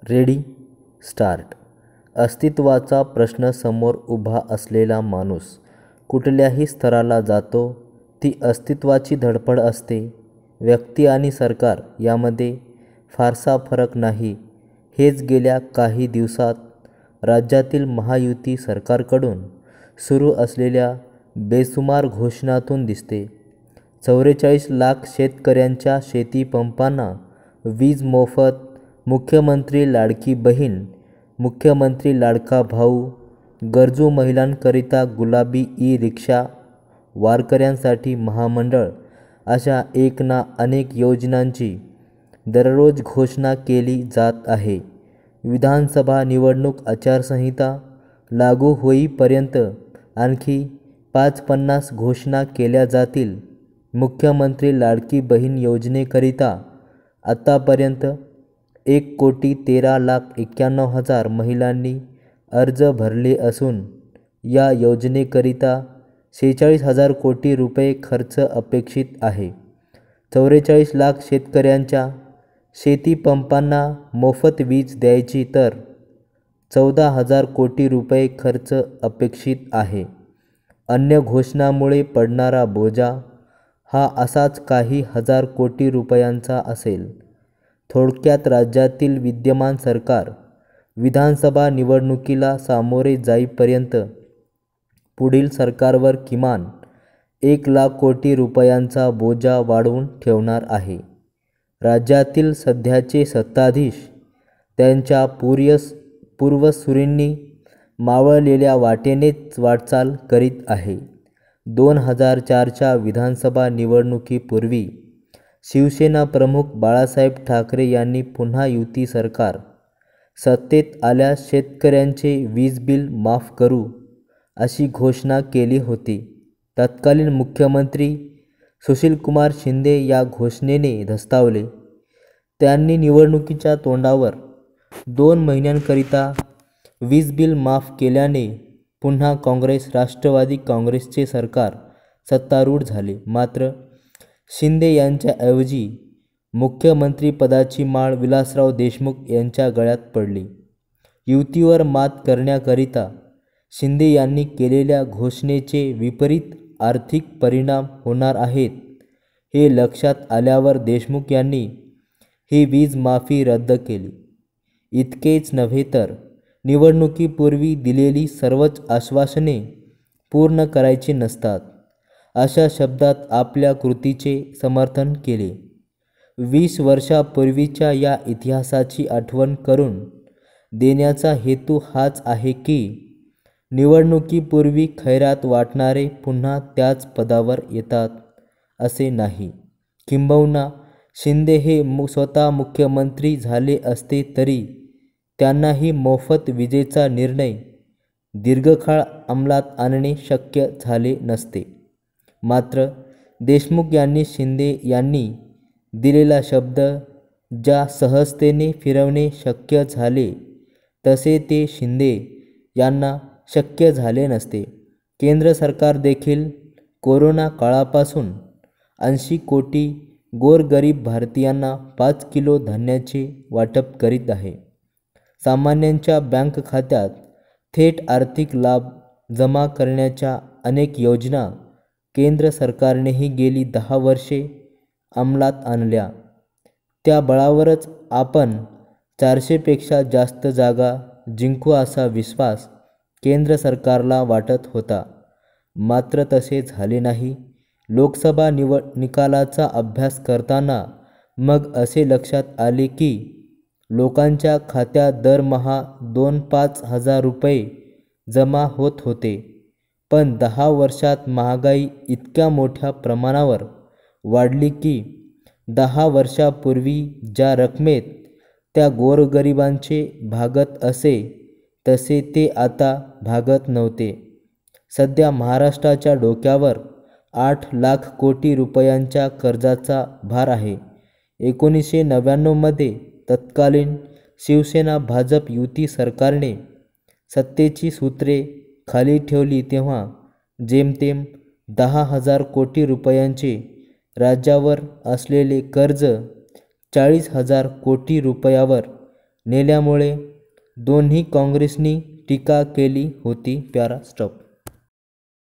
Ready start. अस्तित्वाचा प्रश्न समोर उभा असलेला माणूस कुठल्याही स्तराला जातो ती अस्तित्वाची धडपड असते. व्यक्ती आणि सरकार यामध्ये फारसा फरक नाही. हेच गेल्या काही दिवसात राज्यातील महायुती सरकारकडून सुरू असलेल्या बेसुमार घोषणातून दिसते. 44 लाख शेतकऱ्यांच्या शेतीपंपांना वीज मोफत, मुख्यमंत्री लाडकी बहीण, मुख्यमंत्री लाडका भाऊ, गरजू महिलांकरिता गुलाबी ई-रिक्षा, वारकऱ्यांसाठी महामंडळ अशा एक ना अनेक योजनांची दररोज घोषणा केली जात आहे. विधानसभा निवडणूक आचारसंहिता लागू होईपर्यंत आणखी 50 घोषणा केल्या जातील. मुख्यमंत्री लाडकी बहीण योजनेकरिता आतापर्यंत 1,13,91,000 महिलांनी अर्ज भरले असून या योजनेकरिता 46,000 कोटी रुपये खर्च अपेक्षित आहे. 44 लाख शेतकऱ्यांच्या शेतीपंपांना मोफत वीज द्यायची तर 14,000 कोटी रुपये खर्च अपेक्षित आहे. अन्य घोषणांमुळे पडणारा बोजा हा असाच काही हजार कोटी रुपयांचा असेल. थोडक्यात राज्यातील विद्यमान सरकार विधानसभा निवडणुकीला सामोरे जाईपर्यंत पुढील सरकारवर किमान 1 लाख कोटी रुपयांचा बोजा वाढवून ठेवणार आहे. राज्यातील सध्याचे सत्ताधीश त्यांच्या पूर्वसुरींनी मावळलेल्या वाटेनेच वाटचाल करीत आहे. 2004च्या विधानसभा निवडणुकीपूर्वी शिवसेना प्रमुख बाळासाहेब ठाकरे यांनी पुन्हा युती सरकार सत्तेत आल्यास शेतकऱ्यांचे वीज बिल माफ करू अशी घोषणा केली होती. तत्कालीन मुख्यमंत्री सुशीलकुमार शिंदे या घोषणेने धास्तावले. त्यांनी निवडणुकीच्या तोंडावर 2 महिन्यांकरिता वीज बिल माफ केल्याने पुन्हा काँग्रेस राष्ट्रवादी काँग्रेसचे सरकार सत्तारूढ झाले. मात्र शिंदे यांच्याऐवजी मुख्यमंत्रीपदाची माळ विलासराव देशमुख यांच्या गळ्यात पडली. युतीवर मात करण्याकरिता शिंदे यांनी केलेल्या घोषणेचे विपरीत आर्थिक परिणाम होणार आहेत हे लक्षात आल्यावर देशमुख यांनी ही वीज माफी रद्द केली. इतकेच नव्हे तर निवडणुकीपूर्वी दिलेली सर्वच आश्वासने पूर्ण करायची नसतात अशा शब्दात आपल्या कृतीचे समर्थन केले. 20 वर्षापूर्वीच्या या इतिहासाची आठवण करून देण्याचा हेतू हाच आहे की निवडणुकीपूर्वी खैरात वाटणारे पुन्हा त्याच पदावर येतात असे नाही. किंबहुना शिंदे हे स्वतः मुख्यमंत्री झाले असते तरी त्यांनाही मोफत विजेचा निर्णय दीर्घकाळ अंमलात आणणे शक्य झाले नसते. मात्र देशमुख यांनी शिंदे यांनी दिलेला शब्द ज्या सहजतेने फिरवणे शक्य झाले तसे ते शिंदे यांना शक्य झाले नसते. केंद्र सरकार देखील कोरोना काळापासून 80 कोटी गोरगरीब भारतीयांना 5 किलो धान्याचे वाटप करीत आहे. सामान्यांच्या बँक खात्यात थेट आर्थिक लाभ जमा करण्याच्या अनेक योजना केंद्र सरकारनेही गेली 10 वर्षे अंमलात आणल्या. त्या बळावरच आपण 400 पेक्षा जास्त जागा जिंकू असा विश्वास केंद्र सरकारला वाटत होता. मात्र तसे झाले नाही. लोकसभा निकालाचा अभ्यास करताना मग असे लक्षात आले की लोकांच्या खात्यात दरमहा 2-5 हजार रुपये जमा होत होते. पण 10 वर्षात महागाई इतक्या मोठ्या प्रमाणावर वाढली की 10 वर्षापूर्वी ज्या रकमेत त्या गोरगरिबांचे भागत असे तसे ते आता भागत नव्हते. सध्या महाराष्ट्राच्या डोक्यावर 8 लाख कोटी रुपयांच्या कर्जाचा भार आहे. 1999मध्ये तत्कालीन शिवसेना भाजप युती सरकारने सत्तेची सूत्रे खाली ठेवली तेव्हा जेमतेम 10,000 कोटी रुपयांचे राज्यावर असलेले कर्ज 40,000 कोटी रुपयावर नेल्यामुळे दोन्ही काँग्रेसनी टीका केली होती. प्यारा स्टॉप.